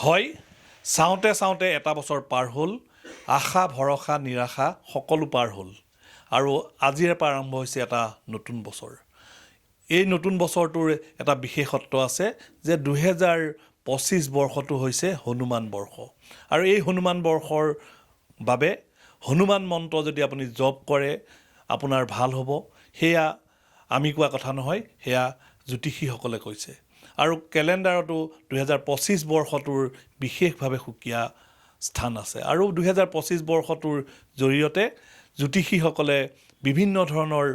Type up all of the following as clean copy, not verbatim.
হয় চাওঁতে চাওঁতে এটা বছৰ পাৰ হ'ল আশা ভৰসা নিৰাশা সকলো পাৰ হ'ল আৰু আজিৰে পৰা আৰম্ভ হৈছে এটা নতুন বছৰ এই নতুন বছৰটোৰ এটা বিশেষত্ব আছে যে 2025 বৰ্ষটো হৈছে হনুমান বৰ্ষ আৰু এই হনুমান বৰ্ষৰ বাবে হনুমান মন্ত্ৰ যদি আপুনি জপ কৰে আপোনাৰ ভাল হ'ব সেয়া আমি কোৱা কথা নহয় সেয়া জ্যোতিষীসকলে কৈছে আৰু কেলেণ্ডাৰতো 2025 বৰ্ষটোৰ বিশেষভাৱে সুকীয়া স্থান আছে আৰু 2025 বৰ্ষটোৰ জৰিয়তে জ্যোতিষীসকলে বিভিন্ন ধৰণৰ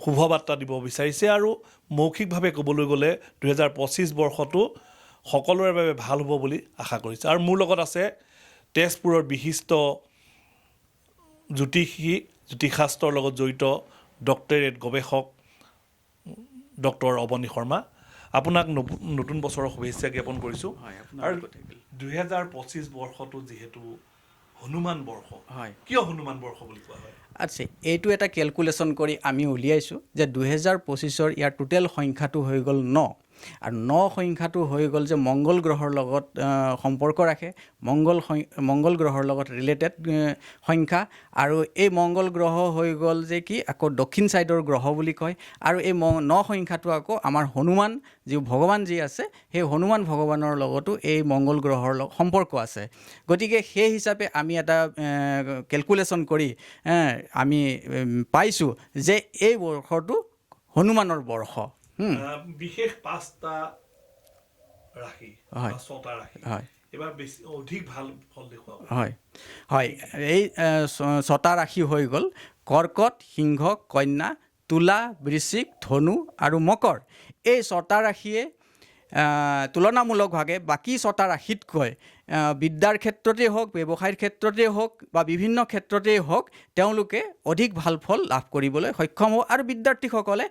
শুভবাৰ্তা দিব বিচাৰিছে আৰু মৌখিকভাৱে ক'বলৈ গ'লে 2025 বৰ্ষটো সকলোৰে বাবে ভাল হ'ব বুলি আশা কৰিছে আৰু মোৰ লগত আছে তেজপুৰৰ বিশিষ্ট জ্যোতিষশাস্ত্ৰৰ লগত জড়িত ডক্টৰেট গৱেষক ডক্টৰ অৱনী শৰ্মা আপোনাক নতুন বছৰৰ শুভেচ্ছা জ্ঞাপন কৰিছোঁ আৰু 2025 বৰ্ষটো যিহেতু হনুমান বৰ্ষ কিয় হনুমান বৰ্ষ বুলি কোৱা হয় আচ্ছা এইটো এটা কেলকুলেশ্যন কৰি আমি উলিয়াইছোঁ যে 2025ৰ ইয়াৰ টোটেল সংখ্যাটো হৈ গ'ল 9 আৰু 9 সংখ্যাটো হৈ গ'ল যে মংগল গ্ৰহৰ লগত সম্পৰ্ক ৰাখে মংগল গ্ৰহৰ লগত ৰিলেটেড সংখ্যা আৰু এই মংগল গ্ৰহ হৈ গ'ল যে কি আকৌ দক্ষিণ ছাইডৰ গ্ৰহ বুলি কয় আৰু এই 9 সংখ্যাটো আকৌ আমাৰ হনুমান যি ভগৱান যি আছে সেই হনুমান ভগৱানৰ লগতো এই মংগল গ্ৰহৰ লগত সম্পৰ্ক আছে গতিকে সেই হিচাপে আমি এটা কেলকুলেশ্যন কৰি আমি পাইছোঁ যে এই বৰ্ষটো হনুমানৰ বৰ্ষ বিশেষ 5টা ৰাশি হয় 6টা ৰাশি হয় এবাৰ বেছি অধিক ভাল ফল দেখুৱাব হয় হয় এই 6টা ৰাশি হৈ গ'ল কৰ্কট সিংহ কন্যা তুলা বৃশ্চিক ধনু আৰু মকৰ এই 6টা ৰাশিয়ে তুলনামূলকভাৱে বাকী 6টা ৰাশিতকৈ বিদ্যাৰ ক্ষেত্ৰতেই হওক ব্যৱসায়ৰ ক্ষেত্ৰতেই হওক বা বিভিন্ন ক্ষেত্ৰতেই হওক তেওঁলোকে অধিক ভাল ফল লাভ কৰিবলৈ সক্ষম হ'ব আৰু বিদ্যাৰ্থীসকলে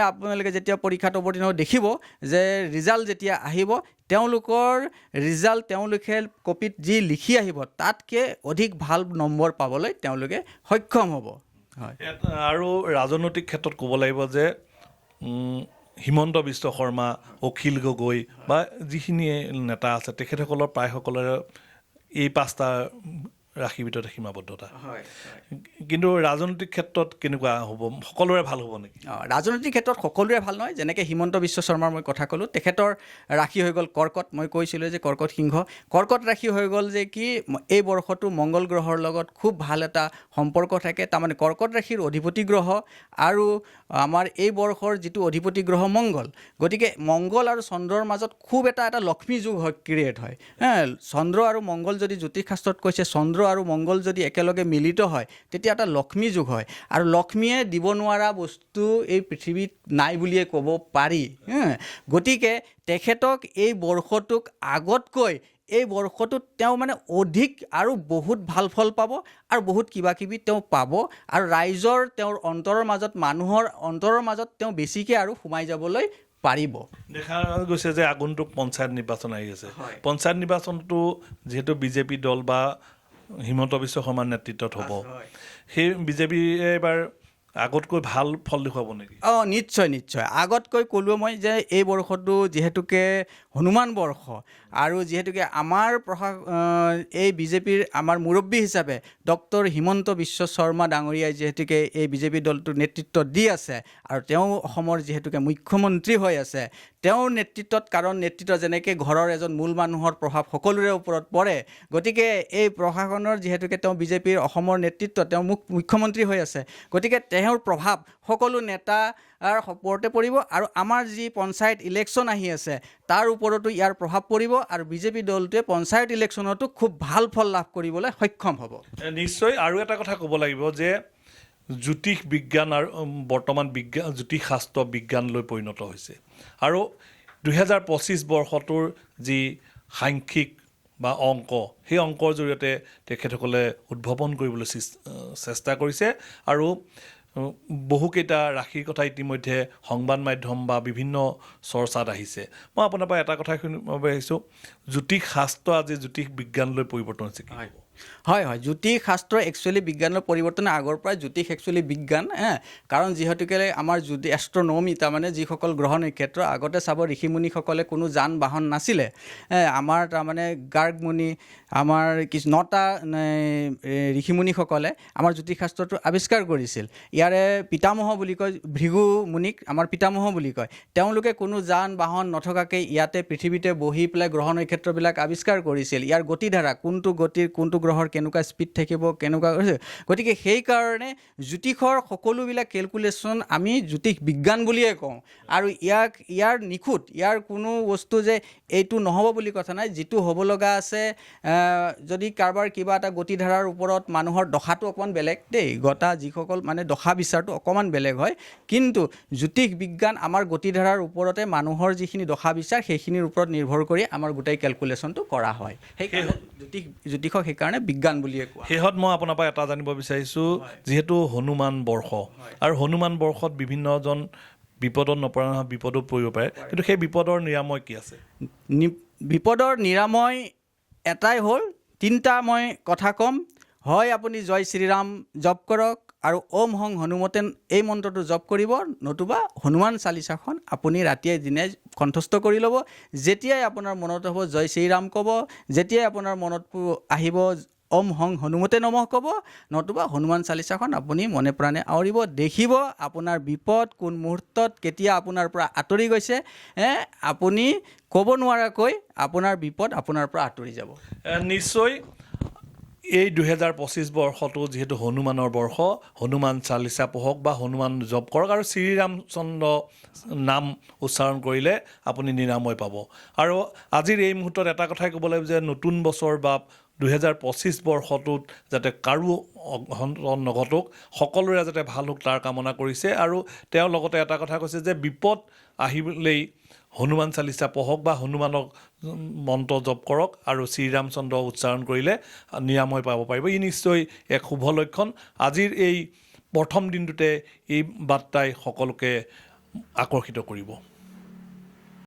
আপোনালোকে যেতিয়া পৰীক্ষাত অৱতীৰ্ণ দেখিব যে ৰিজাল্ট যেতিয়া আহিব তেওঁলোকৰ ৰিজাল্ট তেওঁলোকে কপিত যি লিখি আহিব তাতকৈ অধিক ভাল নম্বৰ পাবলৈ তেওঁলোকে সক্ষম হ'ব হয় আৰু ৰাজনৈতিক ক্ষেত্ৰত ক'ব লাগিব যে হিমন্ত বিশ্ব শৰ্মা অখিল গগৈ বা যিখিনি নেতা আছে তেখেতসকলৰ প্ৰায়সকলৰে এই 5টা ৰাশিৰ ভিতৰতে সীমাবদ্ধতা কিন্তু ৰাজনৈতিক ক্ষেত্ৰত কেনেকুৱা হ'ব সকলোৰে ভাল হ'ব নেকি ৰাজনৈতিক ক্ষেত্ৰত সকলোৰে ভাল নহয় যেনেকৈ হিমন্ত বিশ্ব শৰ্মাৰ মই কথা ক'লোঁ তেখেতৰ ৰাশি হৈ গ'ল কৰ্কট মই কৈছিলোঁ যে কৰ্কট সিংহ কৰ্কট ৰাশি হৈ গ'ল যে কি এই বৰ্ষটো মংগল গ্ৰহৰ লগত খুব ভাল এটা সম্পৰ্ক থাকে তাৰমানে কৰ্কট ৰাশিৰ অধিপতি গ্ৰহ আৰু আমাৰ এই বৰ্ষৰ যিটো অধিপতি গ্ৰহ মংগল গতিকে মংগল আৰু চন্দ্ৰৰ মাজত খুব এটা লক্ষ্মী যুগ ক্ৰিয়েট হয় চন্দ্ৰ আৰু মংগল যদি জ্যোতিষশাস্ত্ৰত কৈছে চন্দ্ৰ আৰু মংগল যদি একেলগে মিলিত হয় তেতিয়া এটা লক্ষ্মী যুগ হয় আৰু লক্ষ্মীয়ে দিব নোৱাৰা বস্তু এই পৃথিৱীত নাই বুলিয়ে ক'ব পাৰি গতিকে তেখেতক এই বৰ্ষটোক আগতকৈ এই বৰ্ষটোত তেওঁ মানে অধিক আৰু বহুত ভাল ফল পাব আৰু বহুত কিবা কিবি তেওঁ পাব আৰু ৰাইজৰ তেওঁৰ অন্তৰৰ মাজত মানুহৰ অন্তৰৰ মাজত তেওঁ বেছিকৈ আৰু সোমাই যাবলৈ পাৰিব দেখা গৈছে যে আগন্তুক পঞ্চায়ত নিৰ্বাচন আহি আছে পঞ্চায়ত নিৰ্বাচনটো যিহেতু বিজেপি দল বা হিমন্ত বিশ্ব শৰ্মাৰ নেতৃত্বত হ'ব সেই বিজেপিয়ে এবাৰ আগতকৈ ভাল ফল দেখুৱাব নেকি নিশ্চয় আগতকৈ ক'লোঁ মই যে এই বৰ্ষটো যিহেতুকে হনুমান বৰ্ষ আৰু যিহেতুকে আমাৰ এই বিজেপিৰ আমাৰ মুৰব্বী হিচাপে ডক্টৰ হিমন্ত বিশ্ব শৰ্মা ডাঙৰীয়াই যিহেতুকে এই বিজেপি দলটোৰ নেতৃত্ব দি আছে আৰু তেওঁ অসমৰ যিহেতুকে মুখ্যমন্ত্ৰী হৈ আছে তেওঁৰ নেতৃত্বত কাৰণ নেতৃত্ব যেনেকৈ ঘৰৰ এজন মূল মানুহৰ প্ৰভাৱ সকলোৰে ওপৰত পৰে গতিকে এই প্ৰশাসনৰ যিহেতুকে তেওঁ বিজেপিৰ অসমৰ নেতৃত্ব তেওঁ মুখ্যমন্ত্ৰী হৈ আছে গতিকে তেওঁৰ প্ৰভাৱ সকলো নেতাৰ ওপৰতে পৰিব আৰু আমাৰ যি পঞ্চায়ত ইলেকশ্যন আহি আছে তাৰ ওপৰতো ইয়াৰ প্ৰভাৱ পৰিব আৰু বিজেপি দলটোৱে পঞ্চায়ত ইলেকশ্যনতো খুব ভাল ফল লাভ কৰিবলৈ সক্ষম হ'ব নিশ্চয় আৰু এটা কথা ক'ব লাগিব যে জ্যোতিষ বিজ্ঞান আৰু বৰ্তমান জ্যোতিষশাস্ত্ৰ বিজ্ঞানলৈ পৰিণত হৈছে আৰু 2025 বৰ্ষটোৰ যি সাংখ্যিক বা অংক সেই অংকৰ জৰিয়তে তেখেতসকলে উদ্ভাৱন কৰিবলৈ চেষ্টা কৰিছে আৰু বহুকেইটা ৰাশিৰ কথা ইতিমধ্যে সংবাদ মাধ্যম বা বিভিন্ন চৰ্চাত আহিছে মই আপোনাৰ পৰা এটা কথা শুনিব আহিছোঁ জ্যোতিষশাস্ত্ৰ আজি জ্যোতিষ বিজ্ঞানলৈ পৰিৱৰ্তন হৈছে কি হয় হয় জ্যোতিষ শাস্ত্ৰ একচুৱেলি বিজ্ঞানৰ পৰিৱৰ্তনে আগৰ পৰাই জ্যোতিষ একচুৱেলি বিজ্ঞান কাৰণ যিহেতুকে আমাৰ জ্যোতি এষ্ট্ৰনমি তাৰমানে যিসকল গ্ৰহ নক্ষত্ৰ আগতে চাব ঋষিমুনিসকলে কোনো যান বাহন নাছিলে আমাৰ তাৰমানে গাৰ্গমুনি আমাৰ কিছু 9টা ঋষিমুনিসকলে আমাৰ জ্যোতিষ শাস্ত্ৰটো আৱিষ্কাৰ কৰিছিল ইয়াৰে পিতামহ বুলি কয় ভৃগু মুনিক আমাৰ পিতামহ বুলি কয় তেওঁলোকে কোনো যান বাহন নথকাকৈ ইয়াতে পৃথিৱীতে বহি পেলাই গ্ৰহ নক্ষত্ৰবিলাক আৱিষ্কাৰ কৰিছিল ইয়াৰ গতিধাৰা কোনটো গতিৰ কোনটো গ্ৰহৰ কেনেকুৱা স্পীড থাকিব কেনেকুৱা গতিকে সেইকাৰণে জ্যোতিষৰ সকলোবিলাক কেলকুলেশ্যন আমি জ্যোতিষ বিজ্ঞান বুলিয়ে কওঁ আৰু ইয়াৰ নিখুঁত ইয়াৰ কোনো বস্তু যে এইটো নহ'ব বুলি কথা নাই যিটো হ'ব লগা আছে যদি কাৰোবাৰ কিবা এটা গতিধাৰাৰ ওপৰত মানুহৰ দশাটো অকণমান বেলেগ দেই গতা যিসকল মানে দশা বিচাৰটো অকণমান বেলেগ হয় কিন্তু জ্যোতিষ বিজ্ঞান আমাৰ গতিধাৰাৰ ওপৰতে মানুহৰ যিখিনি দশা বিচাৰ সেইখিনিৰ ওপৰত নিৰ্ভৰ কৰি আমাৰ গোটেই কেলকুলেশ্যনটো কৰা হয় সেইকাৰণে জ্যোতিষক সেইকাৰণে বিজ্ঞান বুলিয়ে কোৱা শেষত মই আপোনাৰ পৰা এটা জানিব বিচাৰিছোঁ যিহেতু হনুমান বৰ্ষ আৰু হনুমান বৰ্ষত বিভিন্নজন বিপদত নপৰা নহয় বিপদত পৰিব পাৰে কিন্তু সেই বিপদৰ নিৰাময় কি আছে বিপদৰ নিৰাময় এটাই হ'ল 3টা মই কথা ক'ম হয় আপুনি জয় শ্ৰীৰাম জপ কৰক আৰু ওম হং হনুমতেন এই মন্ত্ৰটো জপ কৰিব নতুবা হনুমান চালিচাখন আপুনি ৰাতিয়ে দিনে কণ্ঠস্থ কৰি ল'ব যেতিয়াই আপোনাৰ মনত হ'ব জয় শ্ৰীৰাম ক'ব যেতিয়াই আপোনাৰ মনত আহিব ওম হং হনুমতে নমঃ ক'ব নতুবা হনুমান চালিচাখন আপুনি মনে প্ৰাণে আৱৰিব দেখিব আপোনাৰ বিপদ কোন মুহূৰ্তত কেতিয়া আপোনাৰ পৰা আঁতৰি গৈছে আপুনি ক'ব নোৱাৰাকৈ আপোনাৰ বিপদ আপোনাৰ পৰা আঁতৰি যাব নিশ্চয় এই 2025 বৰ্ষটো যিহেতু হনুমানৰ বৰ্ষ হনুমান চালিচা পঢ়ক বা হনুমান জপ কৰক আৰু শ্ৰীৰামচন্দ্ৰ নাম উচ্চাৰণ কৰিলে আপুনি নিৰাময় পাব আৰু আজিৰ এই মুহূৰ্তত এটা কথাই ক'ব লাগিব যে নতুন বছৰ বা 2025 বৰ্ষটোত যাতে কাৰো নঘটক সকলোৰে যাতে ভাল হওক তাৰ কামনা কৰিছে আৰু তেওঁ লগতে এটা কথা কৈছে যে বিপদ আহিলেই হনুমান চালিচা পঢ়ক বা হনুমানক মন্ত্ৰ জপ কৰক আৰু শ্ৰীৰামচন্দ্ৰ উচ্চাৰণ কৰিলে নিৰাময় পাব পাৰিব ই নিশ্চয় এক শুভ লক্ষণ আজিৰ এই প্ৰথম দিনটোতে এই বাৰ্তাই সকলোকে আকৰ্ষিত কৰিব